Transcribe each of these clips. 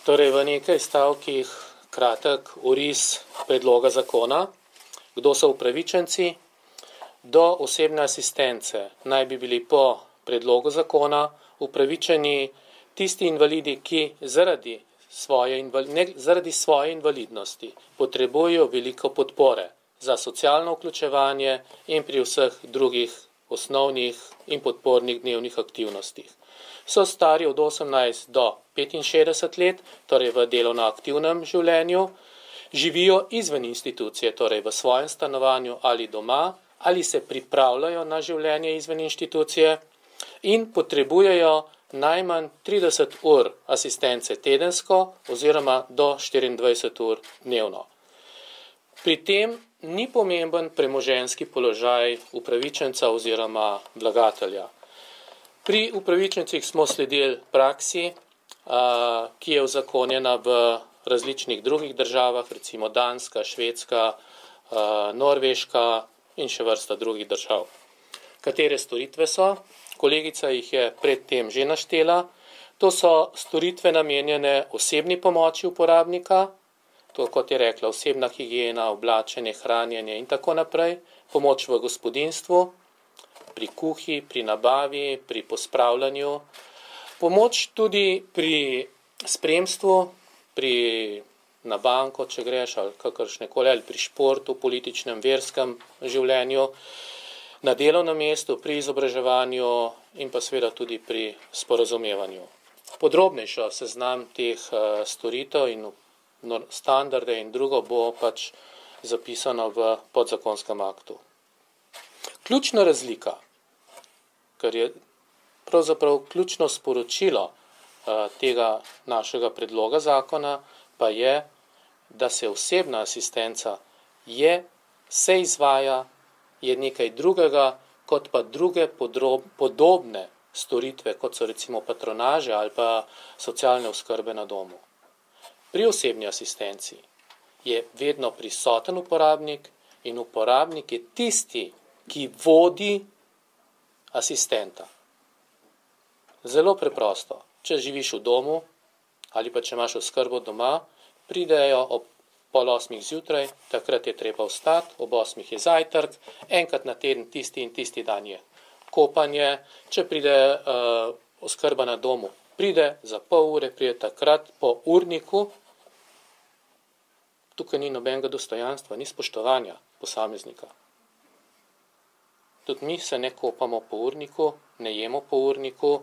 Torej, v nekaj stavkih kratek oris predloga zakona. Kdo so upravičenci? Do osebne asistence naj bi bili po predlogu zakona upravičeni tisti invalidi, ki zaradi svoje invalidnosti potrebujejo veliko podpore za socialno vključevanje in pri vseh drugih osnovnih in podpornih dnevnih aktivnostih. So stari od 18 do 65 let, torej v delovno aktivnem življenju, živijo izven institucije, torej v svojem stanovanju ali doma, ali se pripravljajo na življenje izven institucije in potrebujejo najmanj 30 ur asistence tedensko oziroma do 24 ur dnevno. Pri tem ni pomemben premoženjski položaj upravičenca oziroma vlagatelja. Pri upravičencih smo sledili praksi, ki je uzakonjena v različnih drugih državah, recimo Danska, Švedska, Norveška in še vrsta drugih držav. Katere storitve so? Kolegica jih je predtem že naštela. To so storitve namenjene osebni pomoči uporabnika, to kot je rekla, osebna higiena, oblačenje, hranjenje in tako naprej, pomoč v gospodinjstvu, pri kuhi, pri nabavi, pri pospravljanju, pomoč tudi pri spremstvu, na banko, če greš, ali kakršnekoli, ali pri športu, političnem, verskem življenju, na delovnem mestu, pri izobraževanju in pa seveda tudi pri sporazumevanju. Podrobnejšo seznam teh storitev in standarde in drugo bo pač zapisano v podzakonskem aktu. Ključna razlika, kar je pravzaprav ključno sporočilo tega našega predloga zakona, pa je, da se osebna asistenca se izvaja, je nekaj drugega, kot pa druge podobne storitve, kot so recimo patronaže ali pa socialne oskrbe na domu. Pri osebni asistenci je vedno prisoten uporabnik in uporabnik je tisti, ki vodi asistenta. Zelo preprosto. Če živiš v domu ali pa če imaš oskrbo doma, pridejo ob 7:30 zjutraj, takrat je treba vstati, ob 8 je zajtrk, enkrat na teden tisti in tisti dan je kopanje, če pride oskrba na domu, pride za pol ure, pride takrat po urniku. Tukaj ni nobenega dostojanstva, ni spoštovanja posameznika. Tudi mi se ne kopamo po urniku, ne jemo po urniku,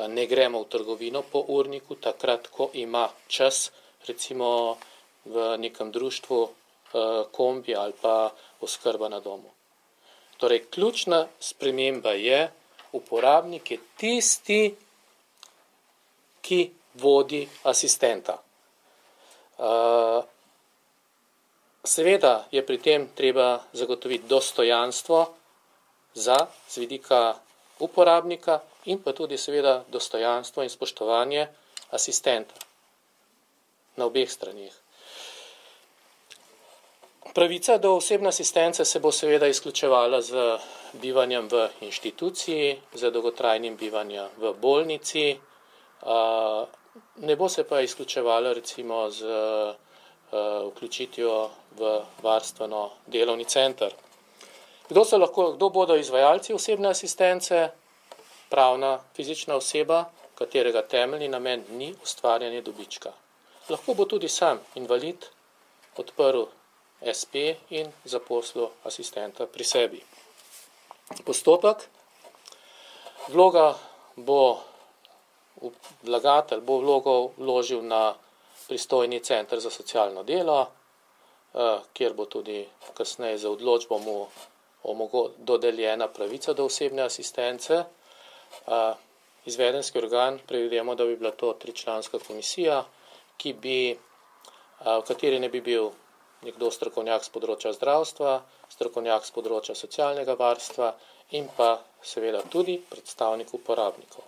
ne gremo v trgovino po urniku, takrat, ko ima čas, recimo v nekem društvu kombi ali pa oskrba na domu. Torej, ključna sprememba je, uporabnik je tisti, ki vodi asistenta. Seveda je pri tem treba zagotoviti dostojanstvo z vidika uporabnika in pa tudi seveda dostojanstvo in spoštovanje asistenta na obeh straneh. Pravica do osebne asistence se bo seveda izključevala z bivanjem v inštituciji, z dolgotrajnim bivanjem v bolnici, ne bo se pa izključevala recimo z vključitvijo v varstveno delovni center. Kdo bodo izvajalci osebne asistence? Pravna fizična oseba, katerega temeljni namen ni ustvarjanje dobička. Lahko bo tudi sam invalid odprl SP in zaposlil asistenta pri sebi. Postopek. Vlagatelj bo vlogo vložil na pristojni center za socialno delo, kjer bo tudi kasneje za odločbo mu dodeljena pravica do osebne asistence. Izvedenski organ predvidevamo, da bi bila to 3-članska komisija, v kateri ne bi bil nekdo strokovnjak z področja zdravstva, strokovnjak z področja socialnega varstva in pa seveda tudi predstavnik uporabnikov.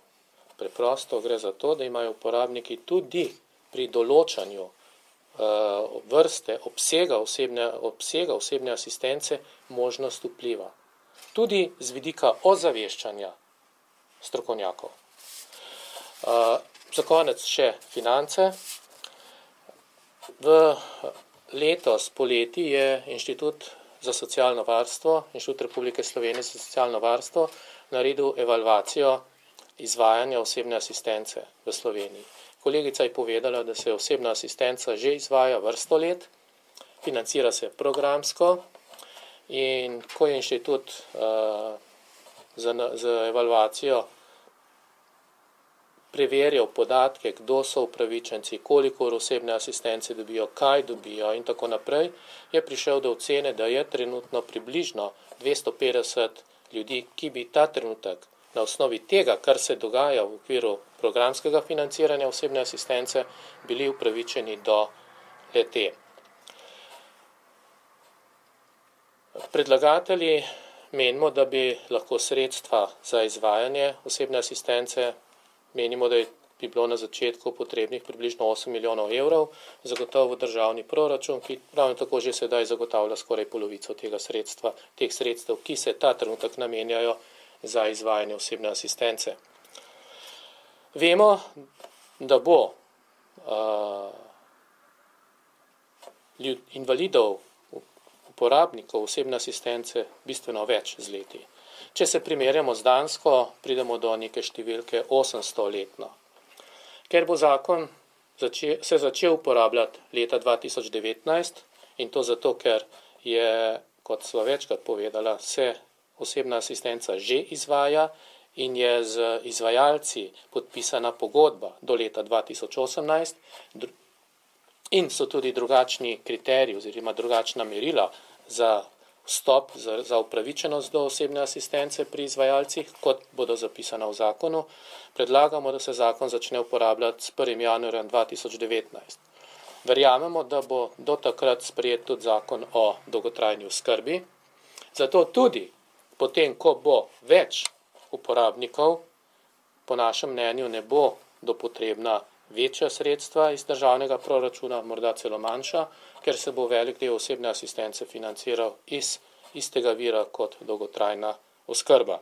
Preprosto gre za to, da imajo uporabniki tudi pri določanju vrste obsega osebne asistence možnost vpliva. Tudi z vidika ozaveščanja strokovnjakov. Za konec še finance. Letos poleti je Inštitut za socialno varstvo, Inštitut Republike Slovenije za socialno varstvo naredil evalvacijo izvajanja osebne asistence v Sloveniji. Kolegica je povedala, da se osebna asistenca že izvaja vrsto let, financira se programsko in ko je inštitut z evalvacijo preverjal podatke, kdo so upravičenci, koliko osebne asistence dobijo, kaj dobijo in tako naprej, je prišel do ocene, da je trenutno približno 250 ljudi, ki bi ta trenutek na osnovi tega, kar se dogaja v okviru programskega financiranja osebne asistence, bili upravičeni do le-te. Predlagatelji menimo, da bi lahko sredstva za izvajanje osebne asistence, menimo, da bi bilo na začetku potrebnih približno 8 milijonov evrov, zagotovo državni proračun, ki ravno tako že sedaj zagotavlja skoraj polovico teh sredstev, ki se ta trenutek namenjajo za izvajanje osebne asistence. Vemo, da bo invalidov, uporabnikov osebne asistence bistveno več z leti. Če se primerjamo z Dansko, pridemo do neke številke 800 letno. Ker bo zakon se začel uporabljati leta 2019 in to zato, ker je, kot sva večkrat povedala, se osebna asistenca že izvaja in je z izvajalci podpisana pogodba do leta 2018 in so tudi drugačni kriteriji oziroma drugačna merila za vstop, za upravičenost do osebne asistence pri izvajalcih, kot bodo zapisana v zakonu, predlagamo, da se zakon začne uporabljati s 1. januarjem 2019. Verjamemo, da bo do takrat sprejet tudi zakon o dolgotrajni oskrbi, zato tudi potem, ko bo več uporabnikov, po našem mnenju ne bo dopotrebna večja sredstva iz državnega proračuna, morda celo manjša, ker se bo velik del osebne asistence financiral iz istega vira kot dolgotrajna oskrba.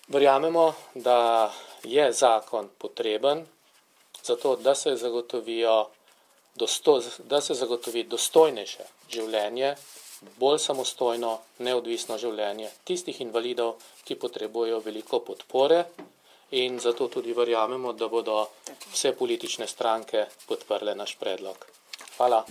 Verjamemo, da je zakon potreben, zato da se zagotovi dostojnejše življenje, bolj samostojno, neodvisno življenje tistih invalidov, ki potrebujejo veliko podpore, in zato tudi verjamemo, da bodo vse politične stranke podprle naš predlog. Hvala.